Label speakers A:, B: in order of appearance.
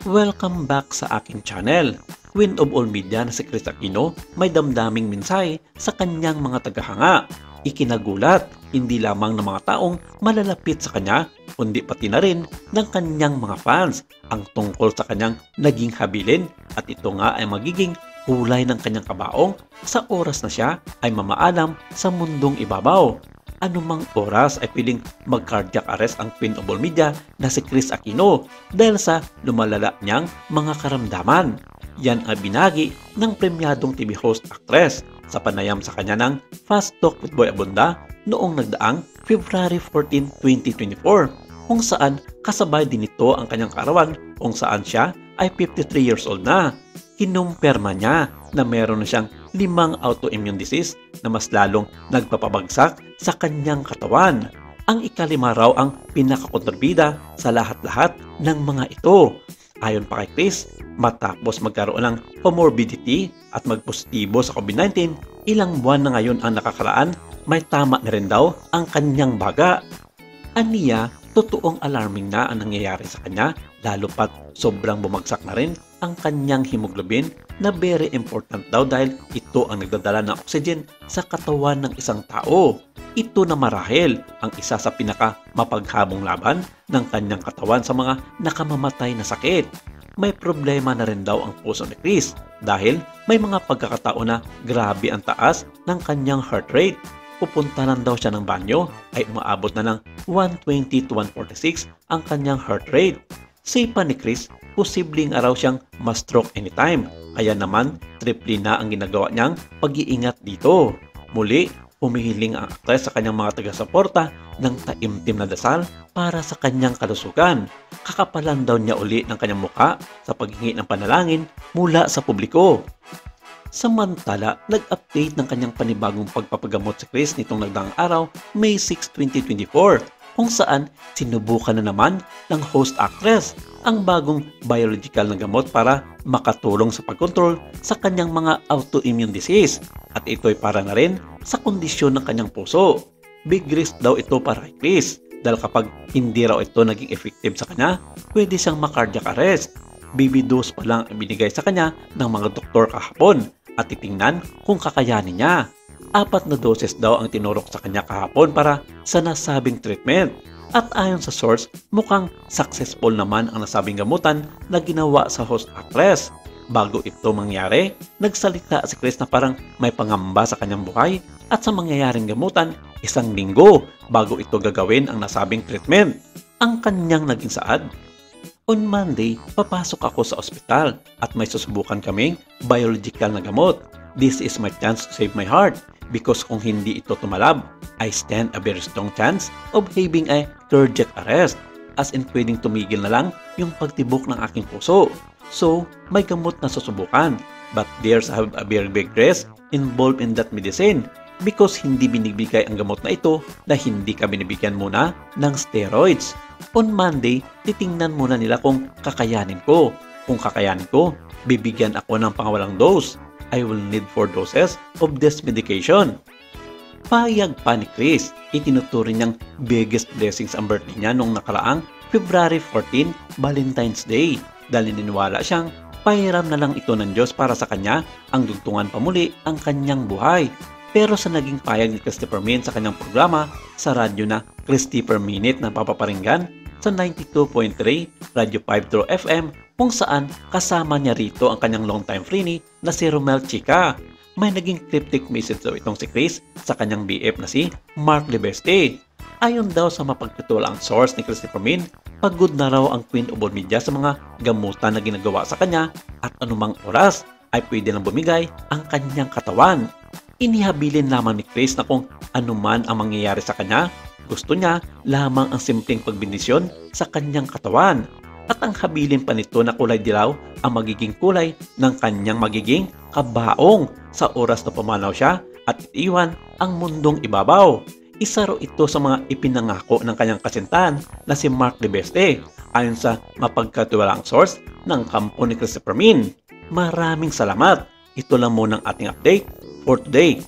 A: Welcome back sa aking channel. Queen of all media na si Kris Aquino may damdaming mensahe sa kanyang mga tagahanga. Ikinagulat hindi lamang ng mga taong malalapit sa kanya, kundi pati na rin ng kanyang mga fans ang tungkol sa kanyang naging habilin at ito nga ay magiging kulay ng kanyang kabaong sa oras na siya ay mamaalam sa mundong ibabaw. Anumang oras ay piling mag-cardiac arrest ang Queen of all media na si Kris Aquino dahil sa lumalala niyang mga karamdaman. Yan ay binagi ng premyadong TV host actress sa panayam sa kanya ng Fast Talk with Boy Abunda noong nagdaang February 14, 2024 kung saan kasabay din ito ang kanyang kaarawan kung saan siya ay 53 years old na. Kinumpirma niya na meron na siyang 5 autoimmune disease na mas lalong nagpapabagsak sa kanyang katawan. Ang ikalima raw ang pinakakontrabida sa lahat-lahat ng mga ito. Ayon pa kay Kris, matapos magkaroon ng comorbidity at magpositibo sa COVID-19, ilang buwan na ngayon ang nakakaraan, may tama na rin daw ang kanyang baga. Aniya, totoong alarming na ang nangyayari sa kanya, lalo pat sobrang bumagsak na rin ang kanyang hemoglobin na very important daw dahil ito ang nagdadala ng oxygen sa katawan ng isang tao. Ito na marahil ang isa sa pinaka mapaghabong laban ng kanyang katawan sa mga nakamamatay na sakit. May problema na rin daw ang puso ni Kris dahil may mga pagkakataon na grabe ang taas ng kanyang heart rate. Pupunta lang daw siya ng banyo ay umaabot na ng 120 to 146 ang kanyang heart rate. Say pa ni Kris, posibleng araw siyang ma-stroke anytime. Kaya naman, triple na ang ginagawa niyang pag-iingat dito. Muli, humihiling ang aktres sa kanyang mga taga-suporta ng taimtim na dasal para sa kanyang kalusugan. Kakapalan daw niya uli ng kanyang muka sa paghingi ng panalangin mula sa publiko. Samantala, nag-update ng kanyang panibagong pagpapagamot si Kris nitong nagdaang araw, May 6, 2024, kung saan sinubukan na naman ng host actress ang bagong biological na gamot para makatulong sa pagkontrol sa kanyang mga autoimmune disease at ito'y para na rin sa kondisyon ng kanyang puso. Big risk daw ito para kay Kris dahil kapag hindi raw ito naging effective sa kanya, pwede siyang ma-cardiac arrest. Baby dose pa lang ang binigay sa kanya ng mga doktor kahapon at titingnan kung kakayanin niya. 4 na doses daw ang tinurok sa kanya kahapon para sa nasabing treatment. At ayon sa source, mukhang successful naman ang nasabing gamutan na ginawa sa host actress. Bago ito mangyari, nagsalita si Kris na parang may pangamba sa kanyang buhay at sa mangyayaring gamutan, 1 linggo bago ito gagawin ang nasabing treatment. Ang kanyang naging saad, on Monday, papasok ako sa ospital at may susubukan kaming biological na gamot. This is my chance to save my heart because kung hindi ito tumalab, I stand a very strong chance of having a cardiac arrest. As in pwedeng tumigil na lang yung pagtibok ng aking puso. So, may gamot na susubukan. But there's a very big risk involved in that medicine because hindi binibigay ang gamot na ito na hindi ka binibigyan muna ng steroids. On Monday, titingnan muna nila kung kakayanin ko. Kung kakayanin ko, bibigyan ako ng pangawalang dose. I will need 4 doses of this medication. Payag pa ni Kris, itinuturing niyang biggest blessings ang birthday niya noong nakaraang February 14, Valentine's Day. Dahil niniwala siyang pahiram na lang ito ng Diyos para sa kanya ang dugtungan pamuli ang kanyang buhay. Pero sa naging payag ni Christopher Min sa kanyang programa sa radyo na Christopher Minute na papaparinggan sa 92.3 Radio 5 True FM kung saan kasama niya rito ang kanyang longtime friend na si Romel Chica. May naging cryptic message daw itong si Kris sa kanyang BF na si Mark Lebeste. Ayon daw sa mapagtitulang source ni Christopher Min, pagod na raw ang Queen of all media sa mga gamutan na ginagawa sa kanya at anumang oras ay pwede nang bumigay ang kanyang katawan. Inihabilin lamang ni Kris na kung anuman ang mangyayari sa kanya, gusto niya lamang ang simpleng pagbindisyon sa kanyang katawan. At ang habilin pa nito na kulay dilaw ang magiging kulay ng kanyang magiging kabaong sa oras na pumanaw siya at iiwan ang mundong ibabaw. Isa raw ito sa mga ipinangako ng kanyang kasintahan na si Mark Lebeste ayon sa mapagkatiwalaang source ng kampo ni Christopher Min. Maraming salamat. Ito lang muna ang ating update for today.